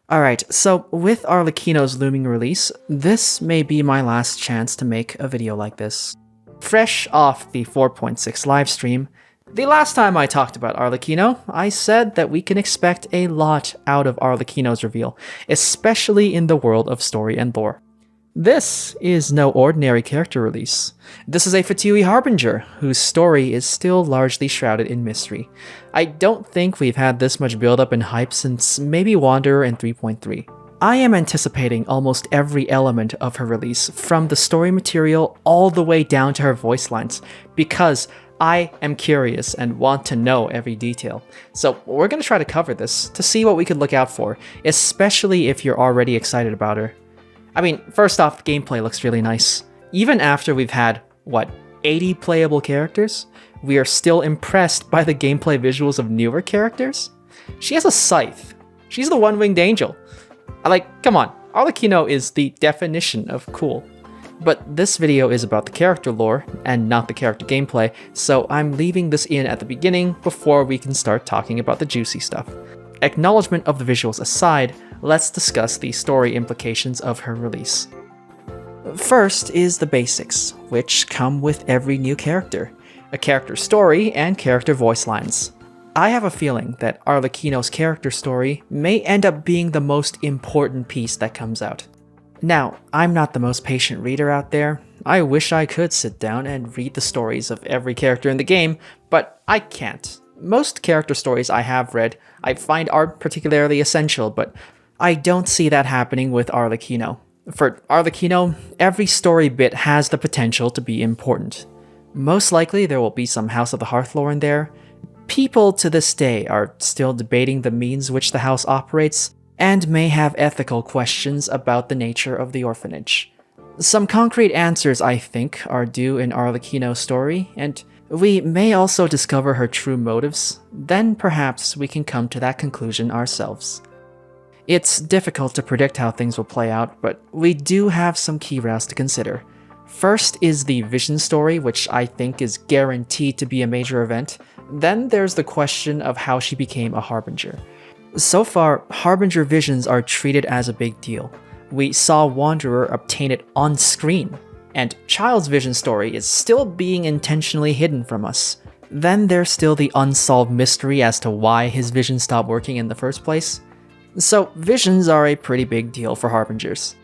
Alright, so with Arlecchino's looming release, this may be my last chance to make a video like this. Fresh off the 4.6 livestream, the last time I talked about Arlecchino, I said that we can expect a lot out of Arlecchino's reveal, especially in the world of story and lore. This is no ordinary character release. This is a Fatui Harbinger, whose story is still largely shrouded in mystery. I don't think we've had this much build-up and hype since maybe Wanderer in 3.3. I am anticipating almost every element of her release, from the story material all the way down to her voice lines, because I am curious and want to know every detail. So we're going to try to cover this to see what we could look out for, especially if you're already excited about her. I mean, first off, the gameplay looks really nice. Even after we've had, 80 playable characters? We are still impressed by the gameplay visuals of newer characters? She has a scythe. She's the one-winged angel. Come on, Arlecchino is the definition of cool. But this video is about the character lore, and not the character gameplay, so I'm leaving this in at the beginning before we can start talking about the juicy stuff. Acknowledgement of the visuals aside, let's discuss the story implications of her release. First is the basics, which come with every new character: a character story and character voice lines. I have a feeling that Arlecchino's character story may end up being the most important piece that comes out. Now, I'm not the most patient reader out there. I wish I could sit down and read the stories of every character in the game, but I can't. Most character stories I have read I find aren't particularly essential, but I don't see that happening with Arlecchino. For Arlecchino, every story bit has the potential to be important. Most likely there will be some House of the Hearth lore in there. People to this day are still debating the means which the house operates, and may have ethical questions about the nature of the orphanage. Some concrete answers, I think, are due in Arlecchino's story, and we may also discover her true motives. Then perhaps we can come to that conclusion ourselves. It's difficult to predict how things will play out, but we do have some key routes to consider. First is the vision story, which I think is guaranteed to be a major event. Then there's the question of how she became a Harbinger. So far, Harbinger visions are treated as a big deal. We saw Wanderer obtain it on screen, and Child's vision story is still being intentionally hidden from us. Then there's still the unsolved mystery as to why his vision stopped working in the first place. So visions are a pretty big deal for Harbingers.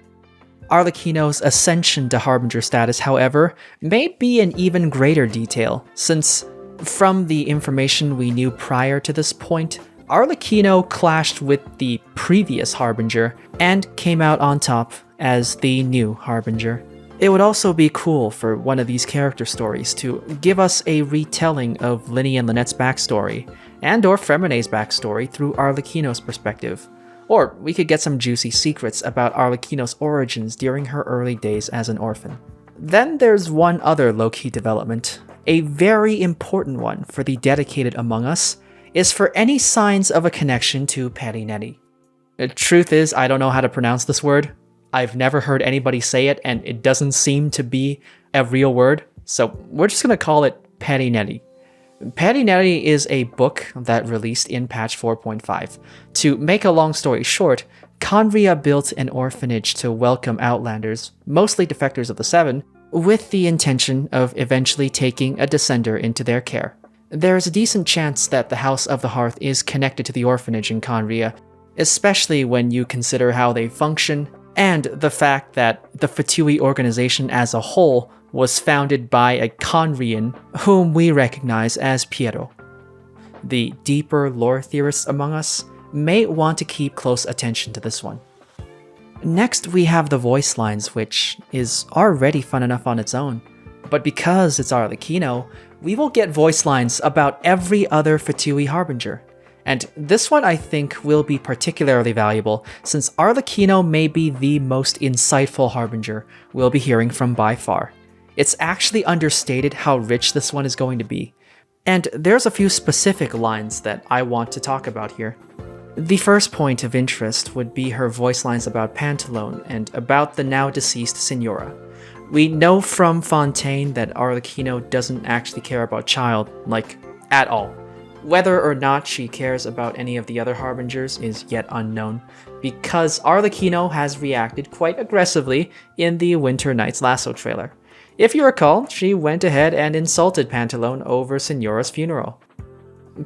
Arlecchino's ascension to Harbinger status, however, may be an even greater detail, since from the information we knew prior to this point, Arlecchino clashed with the previous Harbinger and came out on top as the new Harbinger. It would also be cool for one of these character stories to give us a retelling of Linny and Lynette's backstory, and or Fremene's backstory through Arlecchino's perspective. Or we could get some juicy secrets about Arlecchino's origins during her early days as an orphan. Then there's one other low-key development, a very important one for the dedicated among us, is for any signs of a connection to Perinelli. The truth is, I don't know how to pronounce this word. I've never heard anybody say it, and it doesn't seem to be a real word, so we're just gonna call it Perinelli. Perinelli is a book that released in patch 4.5. To make a long story short, Conria built an orphanage to welcome Outlanders, mostly defectors of the Seven, with the intention of eventually taking a descender into their care. There is a decent chance that the House of the Hearth is connected to the orphanage in Conria, especially when you consider how they function, and the fact that the Fatui organization as a whole was founded by a Conrian whom we recognize as Piero. The deeper lore theorists among us may want to keep close attention to this one. Next, we have the voice lines, which is already fun enough on its own. But because it's Arlecchino, we will get voice lines about every other Fatui Harbinger. And this one I think will be particularly valuable, since Arlecchino may be the most insightful Harbinger we'll be hearing from by far. It's actually understated how rich this one is going to be. And there's a few specific lines that I want to talk about here. The first point of interest would be her voice lines about Pantalone and about the now deceased Signora. We know from Fontaine that Arlecchino doesn't actually care about Child, at all. Whether or not she cares about any of the other Harbingers is yet unknown, because Arlecchino has reacted quite aggressively in the Winter Night's Lasso trailer. If you recall, she went ahead and insulted Pantalone over Signora's funeral.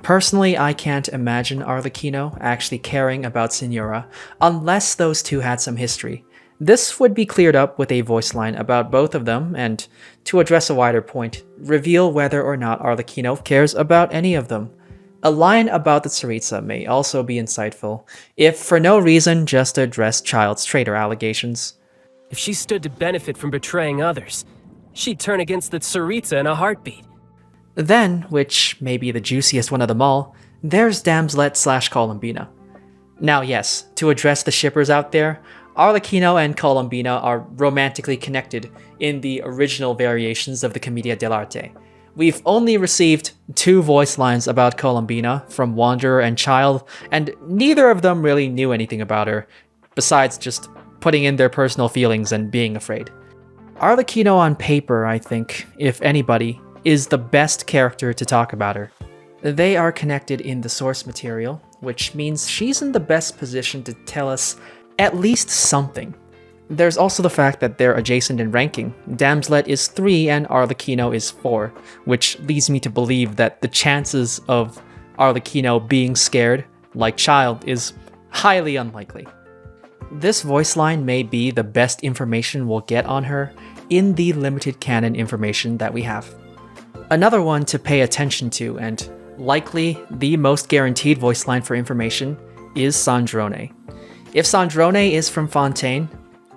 Personally, I can't imagine Arlecchino actually caring about Signora unless those two had some history. This would be cleared up with a voice line about both of them, and to address a wider point, reveal whether or not Arlecchino cares about any of them. A line about the Tsaritsa may also be insightful, if for no reason just to address Child's traitor allegations. If she stood to benefit from betraying others, she'd turn against the Tsaritsa in a heartbeat. Then, which may be the juiciest one of them all, there's Damslet/Columbina. Now yes, to address the shippers out there, Arlecchino and Columbina are romantically connected in the original variations of the Commedia dell'arte. We've only received 2 voice lines about Columbina from Wanderer and Child, and neither of them really knew anything about her, besides just putting in their personal feelings and being afraid. Arlecchino on paper, I think, if anybody, is the best character to talk about her. They are connected in the source material, which means she's in the best position to tell us at least something. There's also the fact that they're adjacent in ranking. Damslet is 3 and Arlecchino is 4, which leads me to believe that the chances of Arlecchino being scared, like Child, is highly unlikely. This voice line may be the best information we'll get on her in the limited canon information that we have. Another one to pay attention to, and likely the most guaranteed voice line for information, is Sandrone. If Sandrone is from Fontaine,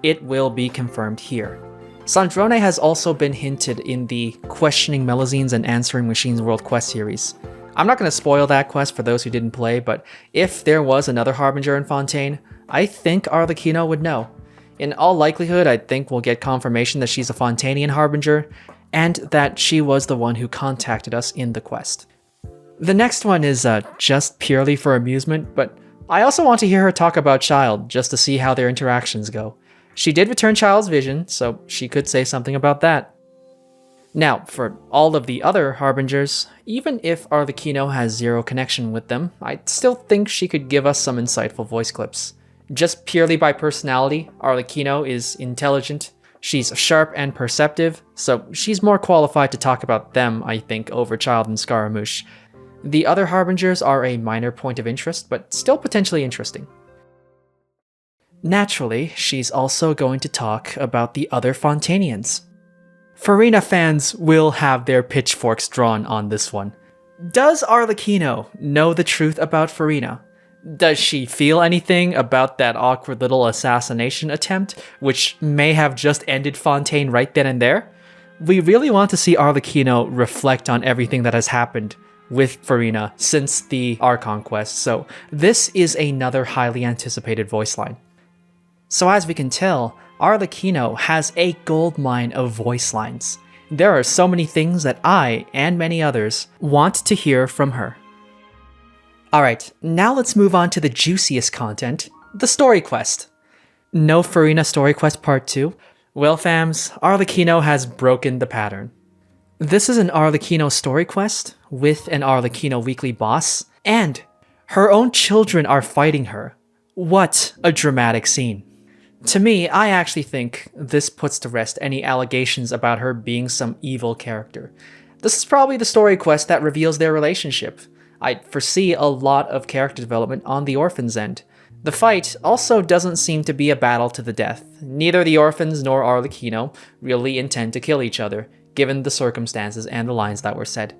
it will be confirmed here. Sandrone has also been hinted in the Questioning Melusines and Answering Machines World Quest series. I'm not going to spoil that quest for those who didn't play, but if there was another Harbinger in Fontaine, I think Arlecchino would know. In all likelihood, I think we'll get confirmation that she's a Fontainian Harbinger, and that she was the one who contacted us in the quest. The next one is just purely for amusement, but I also want to hear her talk about Child, just to see how their interactions go. She did return Child's vision, so she could say something about that. Now, for all of the other Harbingers, even if Arlecchino has 0 connection with them, I still think she could give us some insightful voice clips. Just purely by personality, Arlecchino is intelligent, she's sharp and perceptive, so she's more qualified to talk about them, I think, over Child and Scaramouche. The other Harbingers are a minor point of interest, but still potentially interesting. Naturally, she's also going to talk about the other Fontainians. Farina fans will have their pitchforks drawn on this one. Does Arlecchino know the truth about Farina? Does she feel anything about that awkward little assassination attempt, which may have just ended Fontaine right then and there? We really want to see Arlecchino reflect on everything that has happened with Farina since the Archon quest, so this is another highly anticipated voice line. So as we can tell, Arlecchino has a goldmine of voice lines. There are so many things that I, and many others, want to hear from her. Alright, now let's move on to the juiciest content, the story quest. No Farina story quest part 2? Well fams, Arlecchino has broken the pattern. This is an Arlecchino story quest, with an Arlecchino weekly boss, and her own children are fighting her. What a dramatic scene. To me, I actually think this puts to rest any allegations about her being some evil character. This is probably the story quest that reveals their relationship. I foresee a lot of character development on the orphans' end. The fight also doesn't seem to be a battle to the death. Neither the orphans nor Arlecchino really intend to kill each other, given the circumstances and the lines that were said.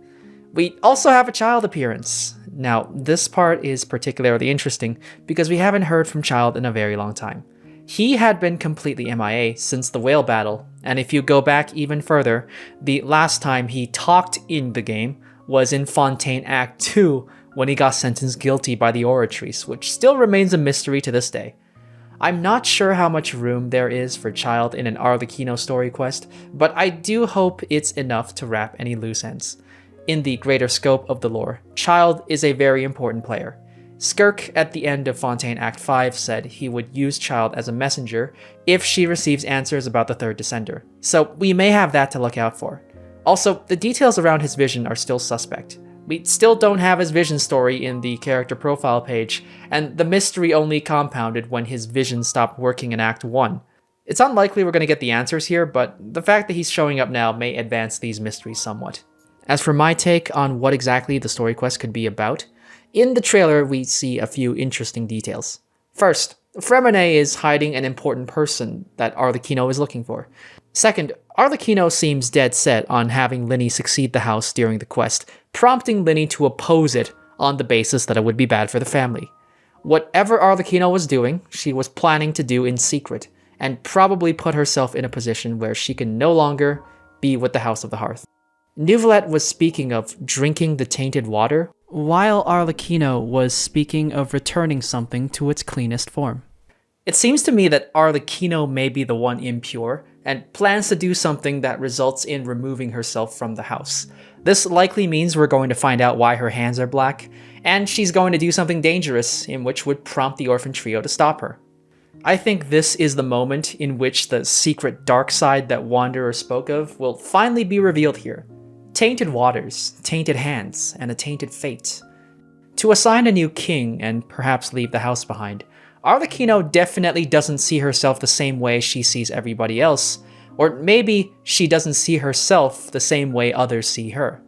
We also have a Child appearance. Now, this part is particularly interesting because we haven't heard from Child in a very long time. He had been completely MIA since the whale battle, and if you go back even further, the last time he talked in the game was in Fontaine Act 2 when he got sentenced guilty by the Oratrice, which still remains a mystery to this day. I'm not sure how much room there is for Child in an Arlecchino story quest, but I do hope it's enough to wrap any loose ends. In the greater scope of the lore, Child is a very important player. Skirk at the end of Fontaine Act 5 said he would use Child as a messenger if she receives answers about the third Descender, so we may have that to look out for. Also, the details around his vision are still suspect. We still don't have his vision story in the character profile page, and the mystery only compounded when his vision stopped working in Act 1. It's unlikely we're going to get the answers here, but the fact that he's showing up now may advance these mysteries somewhat. As for my take on what exactly the story quest could be about, in the trailer we see a few interesting details. First, Fremine is hiding an important person that Arlecchino is looking for. Second, Arlecchino seems dead set on having Lyney succeed the house during the quest, prompting Lyney to oppose it on the basis that it would be bad for the family. Whatever Arlecchino was doing, she was planning to do in secret, and probably put herself in a position where she can no longer be with the House of the Hearth. Neuvillette was speaking of drinking the tainted water, while Arlecchino was speaking of returning something to its cleanest form. It seems to me that Arlecchino may be the one impure, and plans to do something that results in removing herself from the house. This likely means we're going to find out why her hands are black, and she's going to do something dangerous, in which would prompt the orphan trio to stop her. I think this is the moment in which the secret dark side that Wanderer spoke of will finally be revealed here. Tainted waters, tainted hands, and a tainted fate. To assign a new king and perhaps leave the house behind, Arlecchino definitely doesn't see herself the same way she sees everybody else, or maybe she doesn't see herself the same way others see her.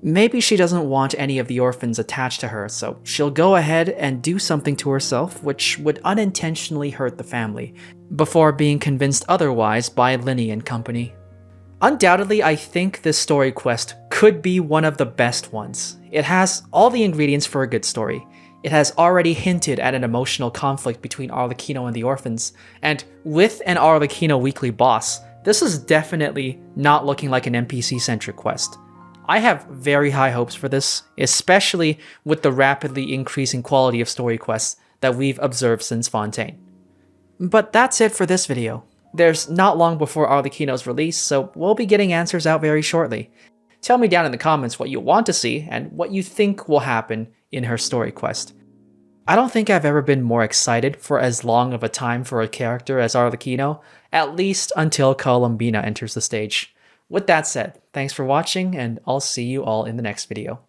Maybe she doesn't want any of the orphans attached to her, so she'll go ahead and do something to herself which would unintentionally hurt the family, before being convinced otherwise by Lyney and company. Undoubtedly, I think this story quest could be one of the best ones. It has all the ingredients for a good story. It has already hinted at an emotional conflict between Arlecchino and the orphans, and with an Arlecchino weekly boss, this is definitely not looking like an NPC-centric quest. I have very high hopes for this, especially with the rapidly increasing quality of story quests that we've observed since Fontaine. But that's it for this video. There's not long before Arlecchino's release, so we'll be getting answers out very shortly. Tell me down in the comments what you want to see and what you think will happen in her story quest. I don't think I've ever been more excited for as long of a time for a character as Arlecchino, at least until Columbina enters the stage. With that said, thanks for watching, and I'll see you all in the next video.